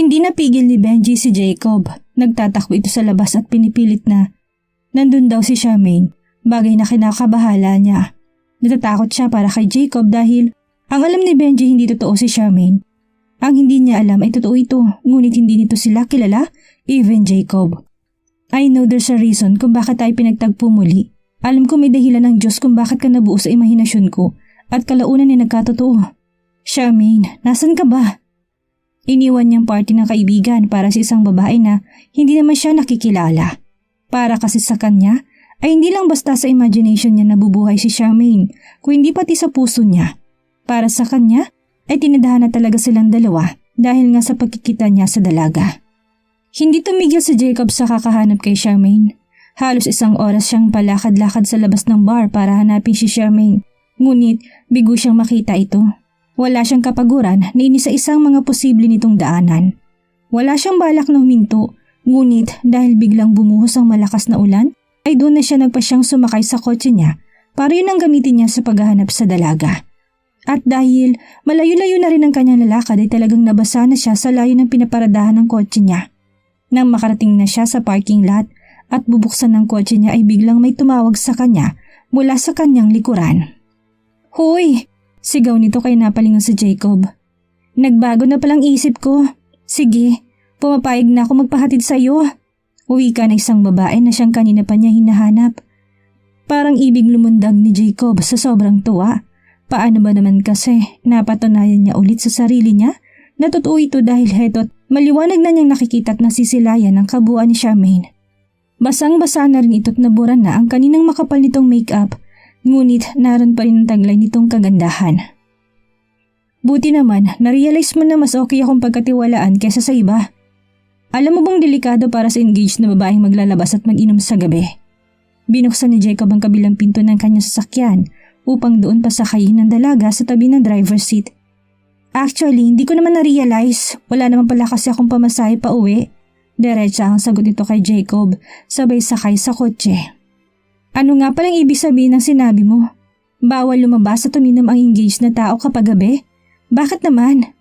Hindi napigil ni Benji si Jacob. Nagtatakbo ito sa labas at pinipilit na nandun daw si Charmaine, bagay na kinakabahala niya. Natatakot siya para kay Jacob dahil ang alam ni Benji hindi totoo si Charmaine. Ang hindi niya alam ay totoo ito, ngunit hindi nito sila kilala, even Jacob. I know there's a reason kung bakit tayo pinagtagpo muli. Alam ko may dahilan ng Diyos kung bakit ka nabuo sa imahinasyon ko at kalaunan ay nagkatotoo. Charmaine, nasan ka ba? Iniwan niyang party ng kaibigan para sa isang babae na hindi naman siya nakikilala. Para kasi sa kanya ay hindi lang basta sa imagination niya nabubuhay si Charmaine, kung hindi pati sa puso niya. Para sa kanya ay tinadhana talaga silang dalawa dahil nga sa pagkikita niya sa dalaga. Hindi tumigil si Jacob sa kakahanap kay Charmaine. Halos isang oras siyang palakad-lakad sa labas ng bar para hanapin si Charmaine. Ngunit bigo siyang makita ito. Wala siyang kapaguran na inisa-isang mga posible nitong daanan. Wala siyang balak na huminto, ngunit dahil biglang bumuhos ang malakas na ulan, ay doon na siya nagpasyang sumakay sa kotse niya para yun ang gamitin niya sa paghahanap sa dalaga. At dahil malayo-layo na rin ang kanyang lalakad ay talagang nabasa na siya sa layo ng pinaparadahan ng kotse niya. Nang makarating na siya sa parking lot at bubuksan ng kotse niya ay biglang may tumawag sa kanya mula sa kanyang likuran. Hoy! Sigaw nito kay napalingon si Jacob. Nagbago na palang isip ko. Sige, pumapayag na ako magpahatid sa iyo. Uwi ka na isang babae na siyang kanina pa niya hinahanap. Parang ibig lumundag ni Jacob sa sobrang tuwa. Paano ba naman kasi napatunayan niya ulit sa sarili niya na totoo ito dahil heto't maliwanag na niyang nakikita at nasisilayan ang kabuuan ni Charmaine. Basang-basa na rin ito't nabura na ang kaninang makapal nitong make-up. Ngunit naroon pa rin ang taglay nitong kagandahan. Buti naman, narealize mo na mas okay akong pagkatiwalaan kesa sa iba. Alam mo bang delikado para sa engaged na babaeng maglalabas at mag-inom sa gabi? Binuksan ni Jacob ang kabilang pinto ng kanyang sasakyan upang doon pasakayin ng dalaga sa tabi ng driver's seat. Actually, hindi ko naman na-realize. Wala naman pala kasi akong pamasahe pa uwi. Diretsa ang sagot nito kay Jacob, sabay sakay sa kotse. Ano nga palang ibig sabihin ng sinabi mo? Bawal lumabas at uminom ang engaged na tao kapag gabi? Bakit naman?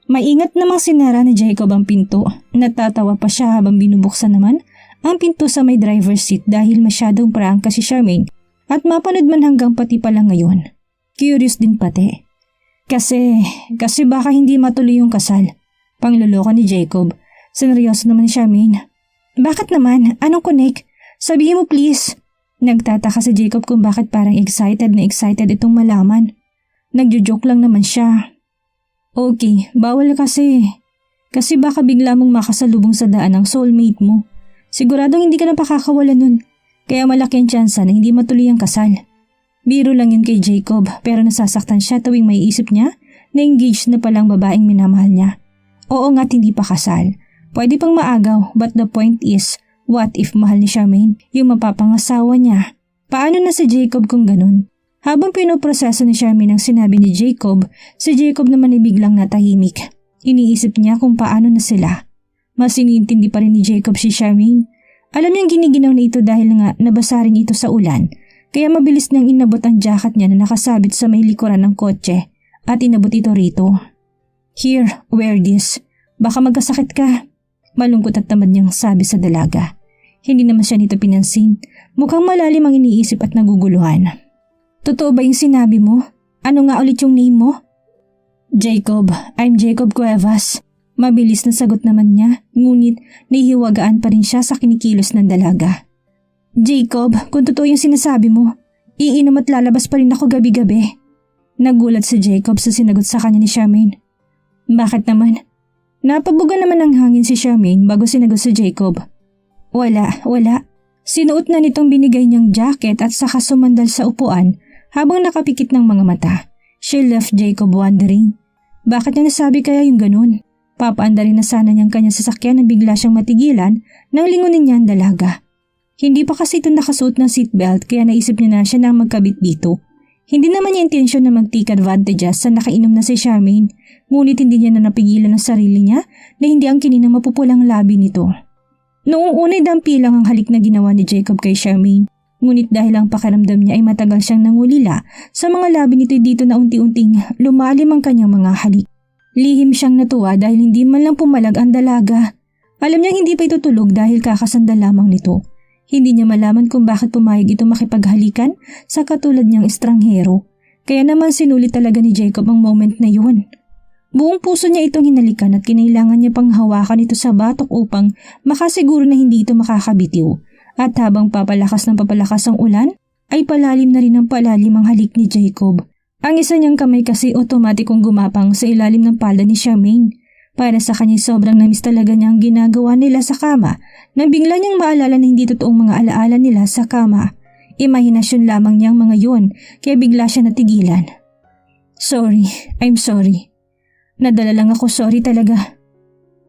Maingat namang sinara ni Jacob ang pinto. Natatawa pa siya habang binubuksan naman ang pinto sa may driver's seat dahil masyadong prangka si Charmaine at mapanood man hanggang pati pala ngayon. Curious din pati. Kasi baka hindi matuloy yung kasal. Pangluloko ni Jacob. Seryoso naman ni Charmaine. Bakit naman? Anong connect? Sabihin mo please. Nagtataka si Jacob kung bakit parang excited na excited itong malaman. Nagjo-joke lang naman siya. Okay, bawal kasi. Kasi baka bigla mong makasalubong sa daan ang soulmate mo. Siguradong hindi ka na pakakawala nun. Kaya malaki ang tsansa na hindi matuloy ang kasal. Biro lang yun kay Jacob pero nasasaktan siya tuwing may isip niya na engaged na palang babaeng minamahal niya. Oo nga't hindi pa kasal. Pwede pang maagaw but the point is, what if mahal ni Charmaine yung mapapangasawa niya? Paano na si Jacob kung ganun? Habang pinoproseso ni Charmaine ang sinabi ni Jacob, si Jacob naman ay biglang natahimik. Iniisip niya kung paano na sila. Mas iniintindi pa rin ni Jacob si Charmaine. Alam niyang giniginaw na ito dahil nga nabasa rin ito sa ulan, kaya mabilis niyang inabot ang jacket niya na nakasabit sa may likuran ng kotse at inabot ito rito. Here, wear this. Baka magkasakit ka. Malungkot at tamad niyang sabi sa dalaga. Hindi naman siya nito pinansin. Mukhang malalim ang iniisip at naguguluhan. Totoo ba yung sinabi mo? Ano nga ulit yung name mo? Jacob. I'm Jacob Cuevas. Mabilis na sagot naman niya, ngunit nahihiwagaan pa rin siya sa kinikilos ng dalaga. Jacob, kung totoo yung sinasabi mo, iinom at lalabas pa rin ako gabi-gabi. Nagulat si Jacob sa sinagot sa kanya ni Charmaine. Bakit naman? Napabuga naman ng hangin si Charmaine bago sinagot si Jacob. Wala. Sinuot na nitong binigay niyang jacket at saka sumandal sa upuan habang nakapikit ng mga mata. She left Jacob wondering. Bakit niya nasabi kaya yung ganun? Papaandarin na sana niyang kanyang sasakyan na bigla siyang matigilan nang lingunin niya ang dalaga. Hindi pa kasi ito nakasuot ng seatbelt kaya naisip niya na siya nang magkabit dito. Hindi naman niya intensyon na mag-take advantages sa nakainom na si Charmaine, ngunit hindi niya na napigilan ang sarili niya na hindi ang kininang mapupulang labi nito. Noong una'y dampi lang ang halik na ginawa ni Jacob kay Charmaine, ngunit dahil ang pakiramdam niya ay matagal siyang nangulila sa mga labi nito dito na unti-unting lumalim ang kanyang mga halik. Lihim siyang natuwa dahil hindi man lang pumalag ang dalaga. Alam niyang hindi pa itutulog dahil kakasandal lamang nito. Hindi niya malaman kung bakit pumayag ito makipaghalikan sa katulad niyang estranghero. Kaya naman sinulit talaga ni Jacob ang moment na yun. Buong puso niya itong hinalikan at kinailangan niya pang hawakan ito sa batok upang makasiguro na hindi ito makakabitiw. At habang papalakas ng papalakas ang ulan, ay palalim na rin ang palalim ang halik ni Jacob. Ang isa niyang kamay kasi otomatikong gumapang sa ilalim ng palda ni Charmaine. Para sa kanya sobrang namis talaga niya ang ginagawa nila sa kama nang bigla niyang maalala na hindi totoong mga alaala nila sa kama. Imahinasyon lamang niyang mga yun kaya bigla siya natigilan. Sorry, I'm sorry. Nadala lang ako, sorry talaga.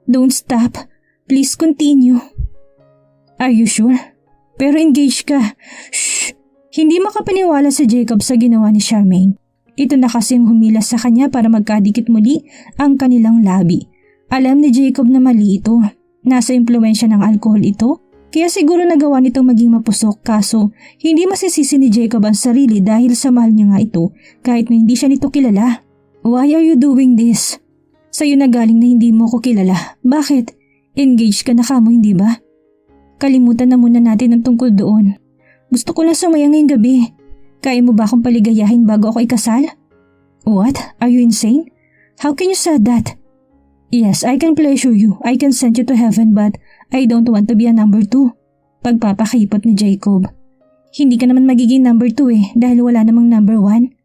Don't stop. Please continue. Are you sure? Pero engaged ka. Shh! Hindi makapaniwala si Jacob sa ginawa ni Charmaine. Ito na kasing humilas sa kanya para magkadikit muli ang kanilang labi. Alam ni Jacob na mali ito. Nasa impluensya ng alkohol ito. Kaya siguro nagawa nitong maging mapusok kaso hindi masisisi ni Jacob ang sarili dahil sa mahal niya nga ito kahit na hindi siya nito kilala. Why are you doing this? Sa'yo na galing na hindi mo ko kilala. Bakit? Engaged ka na kamo, hindi ba? Kalimutan na muna natin ang tungkol doon. Gusto ko lang sumaya ngayong gabi. Kaya mo ba akong paligayahin bago ako ikasal? What? Are you insane? How can you say that? Yes, I can pleasure you. I can send you to heaven but I don't want to be a number 2. Pagpapakipot ni Jacob. Hindi ka naman magiging number 2 dahil wala namang number 1.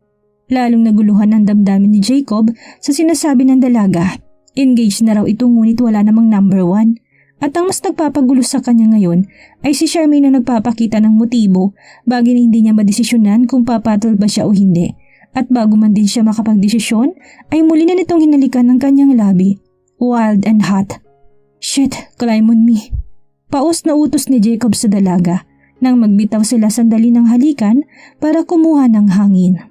Lalong naguluhan ang damdamin ni Jacob sa sinasabi ng dalaga. Engaged na raw ito ngunit wala namang number 1. At ang mas nagpapagulo sa kanya ngayon ay si Charmaine na nagpapakita ng motibo bagay na hindi niya madesisyonan kung papatol ba siya o hindi. At bago man din siya makapagdesisyon ay muli na nitong hinalikan ng kanyang labi. Wild and hot. Shit, climb on me. Paus na utos ni Jacob sa dalaga nang magbitaw sila sandali ng halikan para kumuha ng hangin.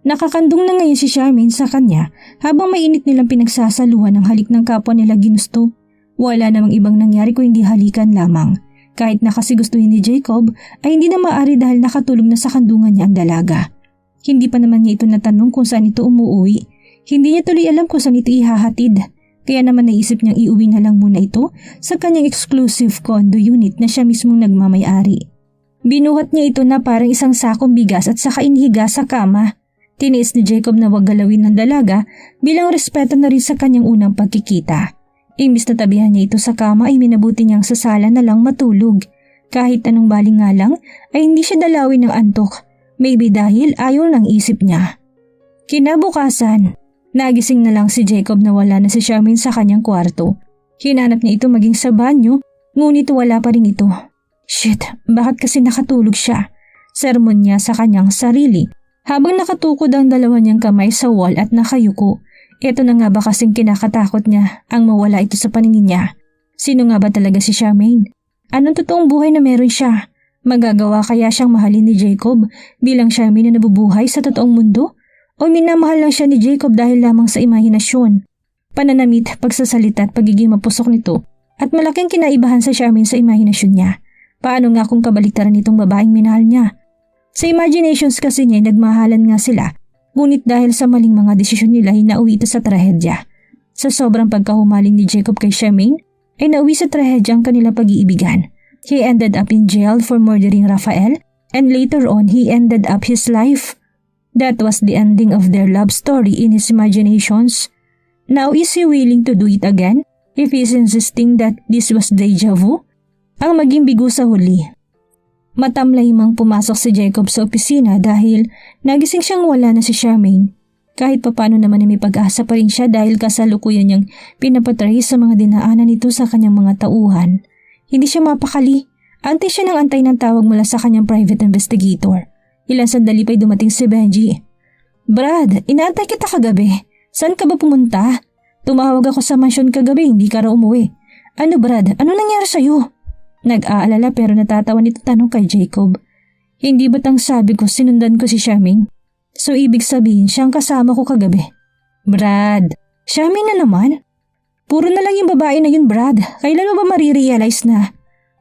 Nakakandong na ngayon si Charmaine sa kanya habang mainit nilang pinagsasaluhan ng halik ng kapwa nila ginusto. Wala namang ibang nangyari kung hindi halikan lamang. Kahit nakasigustuhin ni Jacob ay hindi na maaari dahil nakatulog na sa kandungan niya ang dalaga. Hindi pa naman niya ito natanong kung saan ito umuwi. Hindi niya tuloy alam kung saan ito ihahatid. Kaya naman naisip niyang iuwi na lang muna ito sa kanyang exclusive condo unit na siya mismong nagmamayari. Binuhat niya ito na parang isang sakong bigas at saka inihiga sa kama. Tiniis ni Jacob na wag galawin ng dalaga bilang respeto na rin sa kanyang unang pagkikita. Imbis na tabihan niya ito sa kama ay minabuti niyang sa sala na lang matulog. Kahit anong baling nga lang ay hindi siya dalawin ng antok. Maybe dahil ayaw ng isip niya. Kinabukasan, nagising na lang si Jacob na wala na si Charmaine sa kanyang kwarto. Hinanap niya ito maging sa banyo ngunit wala pa rin ito. Shit, bakit kasi nakatulog siya? Sermon niya sa kanyang sarili. Habang nakatukod ang dalawa niyang kamay sa wall at nakayuko, ito na nga ba kasing kinakatakot niya ang mawala ito sa paningin niya? Sino nga ba talaga si Charmaine? Anong totoong buhay na meron siya? Magagawa kaya siyang mahalin ni Jacob bilang Charmaine na nabubuhay sa totoong mundo? O minamahal lang siya ni Jacob dahil lamang sa imahinasyon? Pananamit, pagsasalita at pagiging mapusok nito at malaking kinaibahan sa Charmaine sa imahinasyon niya. Paano nga kung kabaliktaran nitong babaeng minahal niya? Sa imaginations kasi niya nagmahalan nga sila, ngunit dahil sa maling mga desisyon nila ay nauwi ito sa trahedya. Sa sobrang pagkahumaling ni Jacob kay Charmaine, ay nauwi sa trahedya ang kanilang pag-iibigan. He ended up in jail for murdering Rafael and later on he ended up his life. That was the ending of their love story in his imaginations. Now is he willing to do it again if he is insisting that this was deja vu? Ang maging bigo sa huli. Matamlay mang pumasok si Jacob sa opisina dahil nagising siyang wala na si Charmaine. Kahit papano naman ay may pag-asa pa rin siya dahil kasalukuyan niyang pinapatry sa mga dinaanan nito sa kanyang mga tauhan. Hindi siya mapakali. Antay siya ng antay ng tawag mula sa kanyang private investigator. Ilang sandali pa'y dumating si Benji. Brad, inaantay kita kagabi. Saan ka ba pumunta? Tumawag ako sa mansyon kagabi, hindi ka raw umuwi. Ano Brad, ano nangyari sa'yo? Nag-aalala pero natatawa nito tanong kay Jacob. Hindi batang sabi ko sinundan ko si Charmaine? So ibig sabihin siyang kasama ko kagabi. Brad, Charmaine na naman? Puro na lang yung babae na yun Brad. Kailan mo ba marirealize na?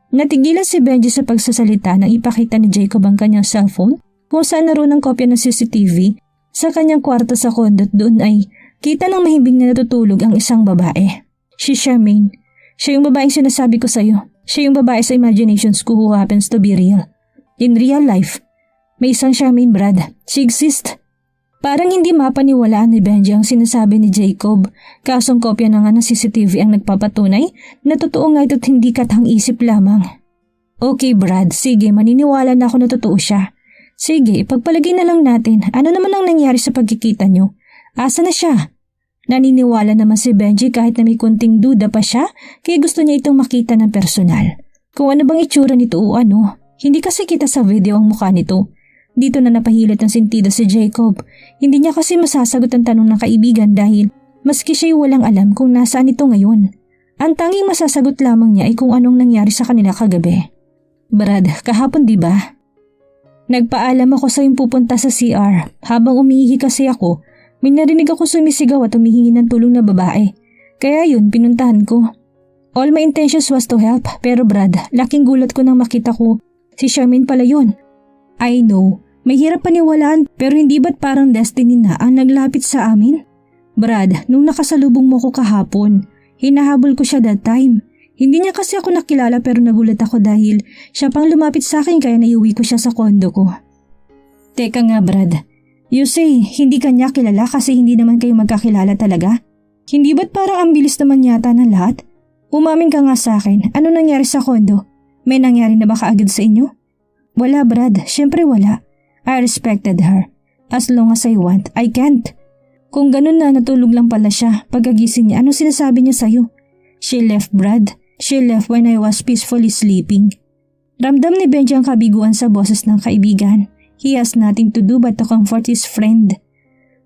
Natigilan si Benji sa pagsasalita nang ipakita ni Jacob ang kanyang cellphone kung saan naroon ang kopya ng CCTV sa kanyang kwarto sa condo at doon ay Kita ng mahimbing na natutulog ang isang babae. Si Charmaine. Siya yung babaeng sinasabi ko sa'yo. Siya yung babae sa imaginations ko who happens to be real. In real life, may isang Charmaine, Brad. She exists. Parang hindi mapaniwalaan ni Benji ang sinasabi ni Jacob. Kasong kopya na nga ng CCTV ang nagpapatunay na totoo nga ito't hindi katang-isip lamang. Okay Brad, sige, maniniwala na ako na totoo siya. Sige, ipagpalagay na lang natin ano naman ang nangyari sa pagkikita nyo. Asa na siya? Naniniwala naman si Benji kahit na may kunting duda pa siya kaya gusto niya itong makita ng personal. Kung ano bang itsura nito o ano, hindi kasi kita sa video ang mukha nito. Dito na napahilit ang sentido si Jacob. Hindi niya kasi masasagot ang tanong ng kaibigan dahil maski siya'y walang alam kung nasaan ito ngayon. Ang tanging masasagot lamang niya ay kung anong nangyari sa kanila kagabi. Brad, kahapon di ba? Nagpaalam ako sa yung pupunta sa CR. Habang umiihi kasi ako, may narinig ako sumisigaw at humihingi ng tulong na babae. Kaya yun, pinuntahan ko. All my intentions was to help, pero Brad, laking gulat ko nang makita ko. Si Charmaine pala yun. I know, may hirap paniwalaan pero hindi ba't parang destiny na ang naglapit sa amin? Brad, nung nakasalubong mo ko kahapon, hinahabol ko siya that time. Hindi niya kasi ako nakilala pero nagulat ako dahil siya pang lumapit sa akin kaya naiuwi ko siya sa kondo ko. Teka nga Brad, you say hindi ka niya kilala kasi hindi naman kayo magkakilala talaga? Hindi ba't parang ang bilis naman yata ng lahat? Umamin ka nga sa akin, ano nangyari sa kondo? May nangyari na ba kaagad sa inyo? Wala Brad, syempre wala. I respected her. As long as I want, I can't. Kung ganun na natulog lang pala siya, pagkagising niya, ano sinasabi niya sa'yo? She left Brad. She left when I was peacefully sleeping. Ramdam ni Benji ang kabiguan sa boses ng kaibigan. He has nothing to do but to comfort his friend.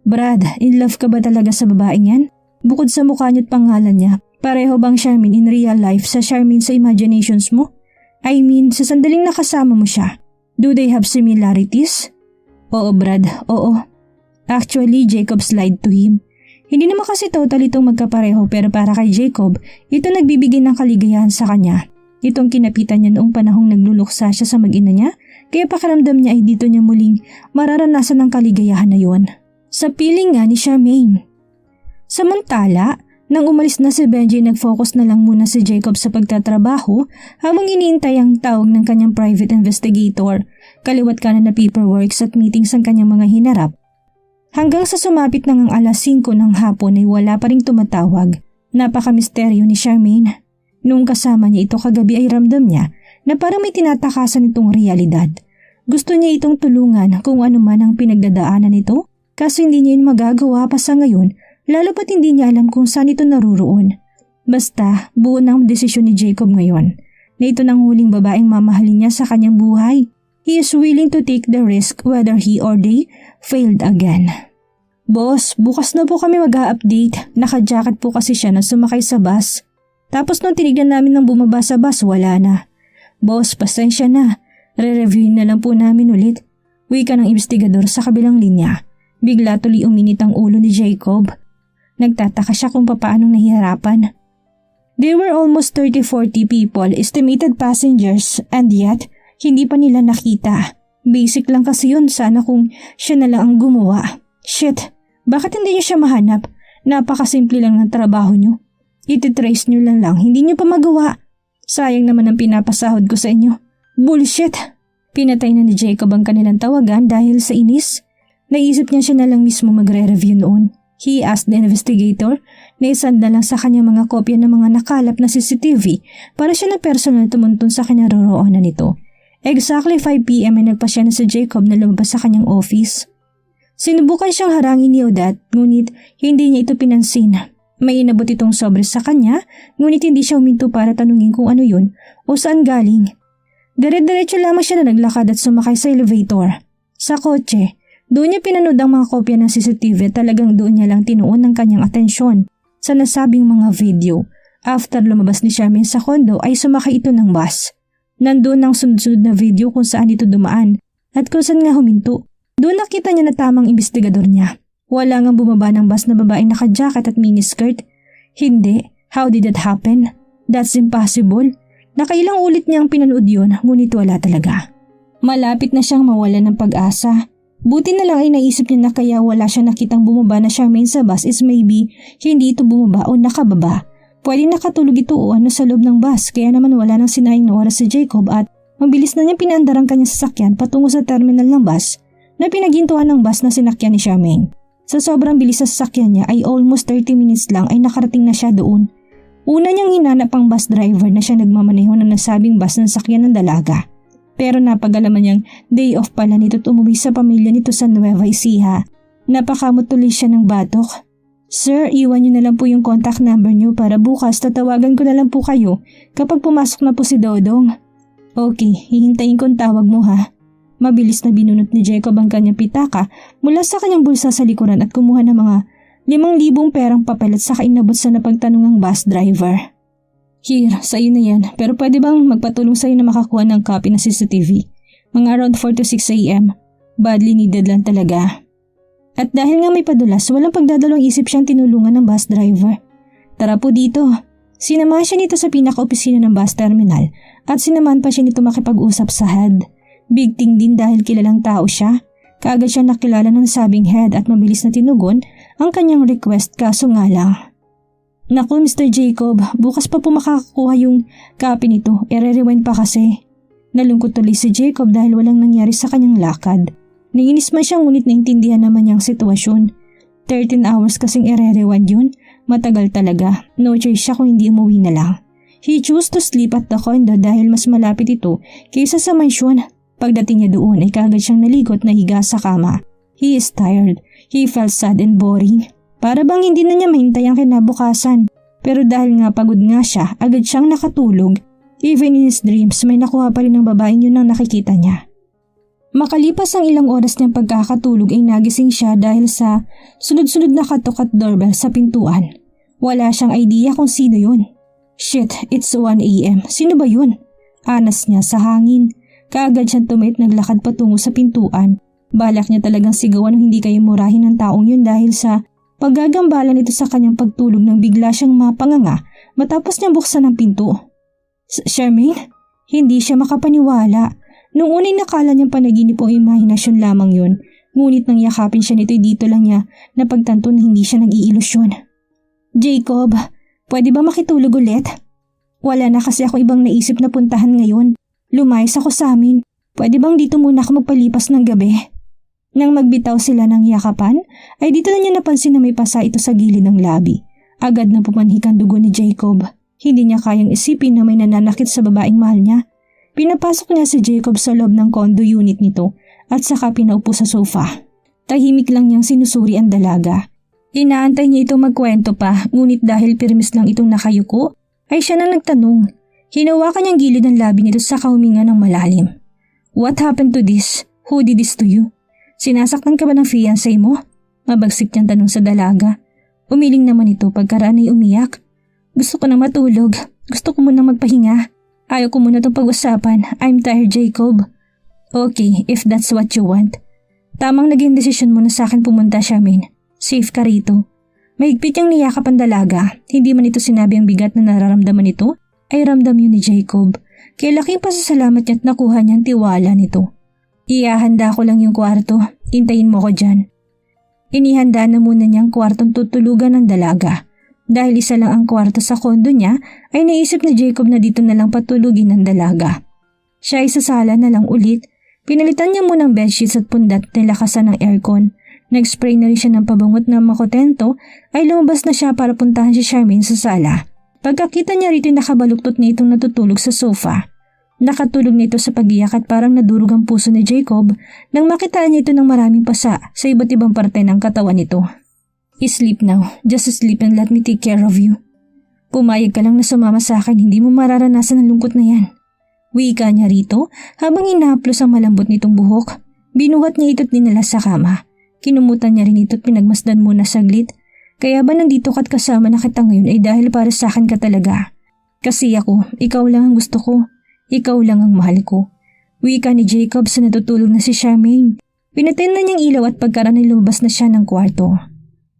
Brad, in love ka ba talaga sa babaeng yan? Bukod sa mukha niyo't pangalan niya, pareho bang Charmaine in real life sa Charmaine sa imaginations mo? I mean, sa sandaling nakasama mo siya. Do they have similarities? Oo Brad, oo. Actually, Jacob lied to him. Hindi naman kasi total itong magkapareho pero para kay Jacob, ito nagbibigay ng kaligayahan sa kanya. Itong kinapitan niya noong panahong nagluluksa siya sa mag-ina niya, kaya pakiramdam niya ay dito niya muling mararanasan ng kaligayahan na yon. Sa piling nga ni Charmaine. Samantala, nang umalis na si Benji, nag-focus na lang muna si Jacob sa pagtatrabaho habang iniintay ang tawag ng kanyang private investigator, kaliwat kanan na paperworks at meetings ang kanyang mga hinarap. Hanggang sa sumapit na ang alas 5 ng hapon ay wala pa ring tumatawag. Napaka-misteryo ni Charmaine. Noong kasama niya ito kagabi ay ramdam niya na parang may tinatakasan itong realidad. Gusto niya itong tulungan kung ano man ang pinagdadaanan nito, kaso hindi niya yun magagawa pa sa ngayon, lalo pat hindi niya alam kung saan ito naruroon. Basta, buo ng desisyon ni Jacob ngayon na ito ng huling babaeng mamahalin niya sa kanyang buhay. He is willing to take the risk whether he or they failed again. Boss, bukas na po kami mag-a-update. Naka-jacket po kasi siya na sumakay sa bus. Tapos nung tinignan namin nang bumaba sa bus, wala na. Boss, pasensya na. Re-reviewin na lang po namin ulit. Wika ng investigador sa kabilang linya. Bigla tuloy uminit ang ulo ni Jacob. Nagtataka siya kung papaanong nahihirapan. There were almost 30-40 people, estimated passengers, and yet, hindi pa nila nakita. Basic lang kasi yun, sana kung siya na lang ang gumawa. Shit, bakit hindi niyo siya mahanap? Napakasimple lang ng trabaho niyo. Ititrace niyo lang, hindi niyo pa magawa. Sayang naman ang pinapasahod ko sa inyo. Bullshit! Pinatay na ni Jacob ang kanilang tawagan dahil sa inis. Naisip niya siya na lang mismo magre-review noon. He asked the investigator na isanda lang sa kanya mga kopya ng mga nakalap na CCTV para siya na personal tumuntun sa kinaroroonan nito. Exactly 5 p.m. ay nagpasya na si Jacob na lumabas sa kanyang office. Sinubukan siyang harangin ni Odette ngunit hindi niya ito pinansin. May inabot itong sobre sa kanya ngunit hindi siya huminto para tanungin kung ano yun o saan galing. Dire-diretso lamang siya na naglakad at sumakay sa elevator. Sa kotse, doon niya pinanood ang mga kopya ng CCTV at talagang doon niya lang tinuon ng kanyang atensyon sa nasabing mga video. After lumabas ni Charmaine sa kondo ay sumakay ito ng bus. Nandoon ang sunod-sunod na video kung saan ito dumaan at kung saan nga huminto. Doon nakita niya na tamang investigador niya. Wala ngang bumaba ng bus na babaeng naka-jacket at miniskirt. Hindi. How did that happen? That's impossible. Nakailang ulit niyang pinanood yun ngunit wala talaga. Malapit na siyang mawalan ng pag-asa. Buti na lang ay naisip niya na kaya wala siya nakitang bumaba na Charmaine sa bus is maybe hindi ito bumaba o nakababa. Pwede nakatulog ito o sa loob ng bus kaya naman wala nang sinayang na oras si Jacob at mabilis na niya pinaandar ang kanyang sasakyan patungo sa terminal ng bus na pinaghintuan ng bus na sinakyan ni Charmaine. Sa sobrang bilis sa sasakyan niya ay almost 30 minutes lang ay nakarating na siya doon. Una niyang hinanap ang bus driver na siya nagmamaneho ng nasabing bus ng sakyan ng dalaga. Pero napag-alaman niyang day off pala nito at umuwi sa pamilya nito sa Nueva Ecija. Napakamot tuloy siya ng batok. Sir, iwan niyo na lang po yung contact number niyo para bukas tatawagan ko na lang po kayo kapag pumasok na po si Dodong. Okay, hihintayin ko ang tawag mo ha. Mabilis na binunot ni Jacob ang kanyang pitaka mula sa kanyang bulsa sa likuran at kumuha ng mga 5,000 perang papel at saka inabot sa napagtanong ang bus driver. Here, sa'yo na yan. Pero pwede bang magpatulong sa'yo na makakuha ng copy ng CCTV? Mga around 4 to 6 a.m. Badly needed lang talaga. At dahil nga may padulas, walang pagdadalawang isip siyang tinulungan ng bus driver. Tara po dito. Sinamahan siya nito sa pinaka-opisina ng bus terminal at sinamahan pa siya nito makipag-usap sa head. Big thing din dahil kilalang tao siya. Kaagad siya nakilala ng sabing head at mabilis na tinugon ang kanyang request kaso nga lang. Naku Mr. Jacob, bukas pa po makakakuha yung copy nito, re-rewind pa kasi. Nalungkot tuloy si Jacob dahil walang nangyari sa kanyang lakad. Nainis man siya ngunit naintindihan naman niyang sitwasyon. 13 hours kasing re-rewind yun, matagal talaga, no choice siya kung hindi umuwi na lang. He chose to sleep at the condo dahil mas malapit ito kaysa sa mansyon. Pagdating niya doon ay kaagad siyang naligot na higa sa kama. He is tired, he felt sad and boring. Para bang hindi na niya mahintay ang kinabukasan. Pero dahil nga pagod nga siya, agad siyang nakatulog. Even in his dreams, may nakuha pa rin ng babaeng yun ang nakikita niya. Makalipas ang ilang oras niyang pagkakatulog ay nagising siya dahil sa sunod-sunod na katok at doorbell sa pintuan. Wala siyang idea kung sino yun. Shit, it's 1 a.m. Sino ba yun? Anas niya sa hangin. Kaagad siyang tumit naglakad patungo sa pintuan. Balak niya talagang sigawan o hindi kayo murahin ng taong yun dahil sa paggagambala nito sa kanyang pagtulog nang bigla siyang mapanganga matapos niyang buksan ang pinto. Charmaine? Hindi siya makapaniwala. Noong unay nakala niyang panaginip o imahinasyon lamang yun, ngunit nang yakapin siya nito dito lang niya napagtanto na hindi siya nag-iilusyon. Jacob, pwede ba makitulog ulit? Wala na kasi ako ibang naisip na puntahan ngayon. Lumayas ako sa amin. Pwede bang dito muna ako magpalipas ng gabi? Nang magbitaw sila ng yakapan, ay dito na niya napansin na may pasa ito sa gilid ng labi. Agad na pumanhik ang dugo ni Jacob. Hindi niya kayang isipin na may nananakit sa babaeng mahal niya. Pinapasok niya si Jacob sa loob ng condo unit nito at saka pinaupo sa sofa. Tahimik lang niyang sinusuri ang dalaga. Inaantay niya itong magkwento pa, ngunit dahil pirmis lang itong nakayuko, ay siya na nagtanong. Hinawakan niyang gilid ng labi nito sa kahuminga ng malalim. What happened to this? Who did this to you? Sinasaktan ka ba ng fiancé mo? Mabagsik niyang tanong sa dalaga. Umiling naman ito pagkaraan ay umiyak. Gusto ko na matulog. Gusto ko muna magpahinga. Ayaw ko muna itong pag-usapan. I'm tired, Jacob. Okay, if that's what you want. Tamang naging desisyon mo na sa akin pumunta, Charmaine. Safe ka rito. Mahigpit niyang niyakap ang dalaga. Hindi man ito sinabi ang bigat na nararamdaman nito, ay ramdam yun ni Jacob. Kaya laking pasasalamat niya at nakuha niyang tiwala nito. Iahanda ko lang yung kwarto. Hintayin mo ko dyan. Inihanda na muna niyang kwartong tutulugan ng dalaga. Dahil isa lang ang kwarto sa kondo niya, ay naisip ni Jacob na dito na lang patulugin ng dalaga. Siya ay sa sala na lang ulit. Pinalitan niya muna ang bedsheets at pundat at nilakasan ng aircon. Nag-spray na rin siya ng pabangot na makotento ay lumabas na siya para puntahan si Charmaine sa sala. Pagkakita niya rito nakabaluktot na itong natutulog sa sofa. Nakatulog na ito sa pag-iyak at parang nadurog ang puso ni Jacob nang makitaan niya ito ng maraming pasa sa iba't ibang parte ng katawan nito. Sleep now. Just sleep and let me take care of you. Pumayag ka lang na sumama sa akin, hindi mo mararanasan ang lungkot na yan. Wika niya rito habang inahaplos ang malambot nitong buhok. Binuhat niya ito't dinala sa kama. Kinumutan niya rin ito't pinagmasdan muna saglit. Kaya ba nandito ka't kasama na kita ngayon ay dahil para sa akin ka talaga? Kasi ako, ikaw lang ang gusto ko. Ikaw lang ang mahal ko. Wika ni Jacob sa natutulog na si Charmaine. Pinatayin na niyang ilaw at pagkaraan ay lumabas na siya ng kwarto.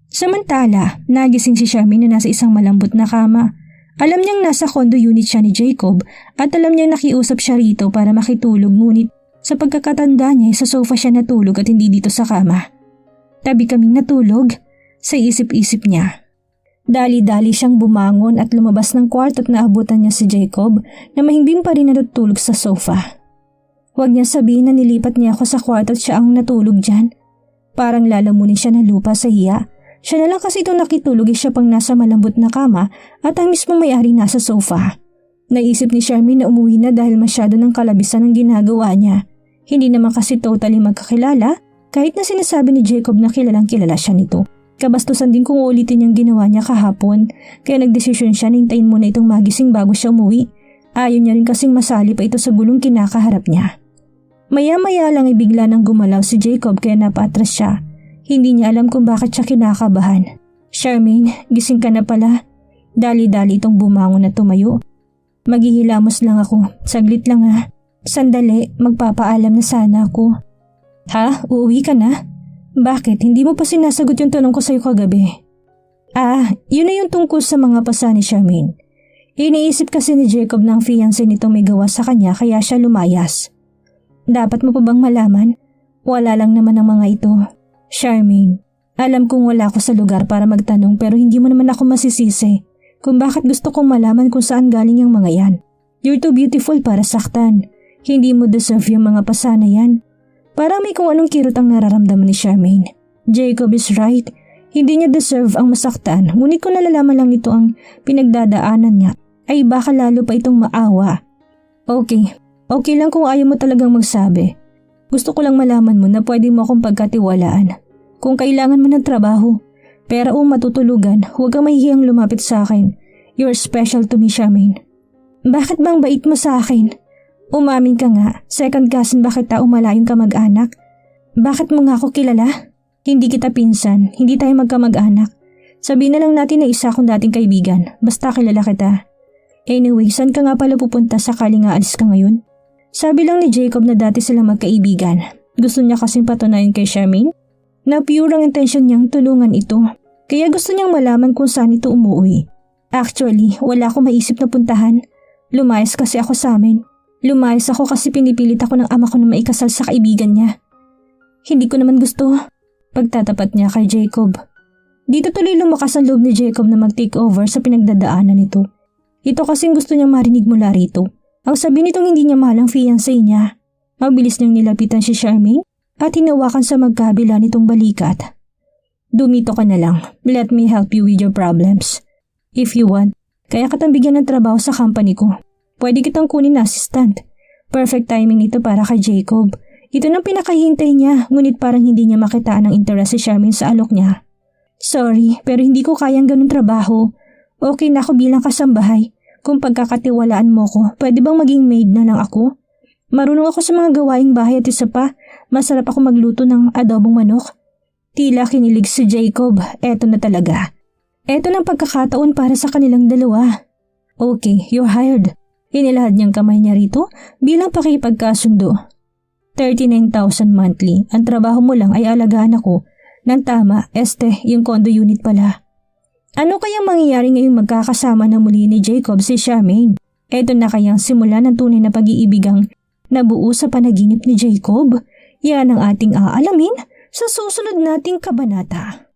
Samantala, nagising si Charmaine na nasa isang malambot na kama. Alam niyang nasa condo unit siya ni Jacob at alam niyang nakiusap siya rito para makitulog ngunit Sa pagkakatanda niya, sa sofa siya natulog at hindi dito sa kama. Tabi kaming natulog, sa isip-isip niya. Dali-dali siyang bumangon at lumabas ng kwarto at naabutan niya si Jacob na mahimbing pa rin natutulog sa sofa. Huwag niya sabihin na nilipat niya ako sa kwarto at siya ang natulog dyan. Parang lalamunin siya ng lupa sa hiya. Siya na lang kasi itong nakitulog siya pang nasa malambot na kama at ang mismong may-ari nasa sofa. Naisip ni Charmaine na umuwi na dahil masyado ng kalabisan ang ginagawa niya. Hindi naman kasi totally magkakilala kahit na sinasabi ni Jacob na kilalang kilala siya nito. Kabastusan din kung ulitin niyang ginawa niya kahapon kaya nagdesisyon siya na hintayin muna itong magising bago siya umuwi. Ayaw niya rin kasing masali pa ito sa gulong kinakaharap niya. Maya-maya lang ay bigla nang gumalaw si Jacob kaya napaatras siya. Hindi niya alam kung bakit siya kinakabahan. Charmaine, gising ka na pala. Dali-dali itong bumangon at tumayo. Maghihilamos lang ako. Saglit lang ha. Sandali, magpapaalam na sana ako. Ha? Uuwi ka na? Bakit? Hindi mo pa sinasagot yung tanong ko sa'yo kagabi. Yun na yung tungkol sa mga pasa ni Charmaine. Iniisip kasi ni Jacob na ang fiancé nito may gawa sa kanya kaya siya lumayas. Dapat mo pa bang malaman? Wala lang naman ang mga ito. Charmaine, alam kong wala ako sa lugar para magtanong pero hindi mo naman ako masisisi kung bakit gusto kong malaman kung saan galing yung mga yan. You're too beautiful para saktan. Hindi mo deserve yung mga pasa na yan. Parang may kung anong kirot ang nararamdaman ni Charmaine. Jacob is right. Hindi niya deserve ang masaktan. Ngunit kung nalalaman lang ito ang pinagdadaanan niya, ay baka lalo pa itong maawa. Okay lang kung ayaw mo talagang magsabi. Gusto ko lang malaman mo na pwede mo akong pagkatiwalaan. Kung kailangan mo ng trabaho, pera o matutulugan, huwag kang mahihiyang lumapit sa akin. You're special to me, Charmaine. Bakit bang bait mo sa akin? Umamin ka nga, second cousin ba kita o malayong kamag-anak? Bakit mo nga ako kilala? Hindi kita pinsan, hindi tayo magkamag-anak. Sabihin na lang natin na isa akong dating kaibigan, basta kilala kita. Anyway, saan ka nga pala pupunta sakaling aalis ka ngayon? Sabi lang ni Jacob na dati silang magkaibigan. Gusto niya kasing patunayan kay Charmaine na pure ang intensyon niyang tulungan ito. Kaya gusto niyang malaman kung saan ito umuwi. Actually, wala akong maisip na puntahan. Lumayas kasi ako sa amin. Lumayas ako kasi pinipilit ako ng ama ko na maikasal sa kaibigan niya. Hindi ko naman gusto. Pagtatapat niya kay Jacob. Dito tuloy lumakas ang loob ni Jacob na mag-take over sa pinagdadaanan nito. Ito kasing gusto niyang marinig mula rito. Ang sabi nitong hindi niya mahal ang fiancé niya. Mabilis niyang nilapitan si Charmaine at hinawakan sa magkabila nitong balikat. Dumito ka na lang. Let me help you with your problems. If you want, kaya kitang bigyan ng trabaho sa company ko. Pwede kitang kunin na assistant. Perfect timing ito para kay Jacob. Ito nang pinakahintay niya, ngunit parang hindi niya makitaan ang interes si Charmaine sa alok niya. Sorry, pero hindi ko kayang ganun trabaho. Okay na ako bilang kasambahay. Kung pagkakatiwalaan mo ko, pwede bang maging maid na lang ako? Marunong ako sa mga gawaing bahay at isa pa, masarap ako magluto ng adobong manok. Tila kinilig si Jacob, eto na talaga. Eto ng pagkakataon para sa kanilang dalawa. Okay, you're hired. Inilahad niyang kamay niya rito bilang pakipagkasundo. 39,000 monthly. Ang trabaho mo lang ay alagaan ako. Nang tama, yung condo unit pala. Ano kayang mangyayari ngayong magkakasama na muli ni Jacob si Charmaine? Ito na kayang simula ng tunay na pag-iibigang nabuo sa panaginip ni Jacob? Yan ang ating aalamin sa susunod nating kabanata.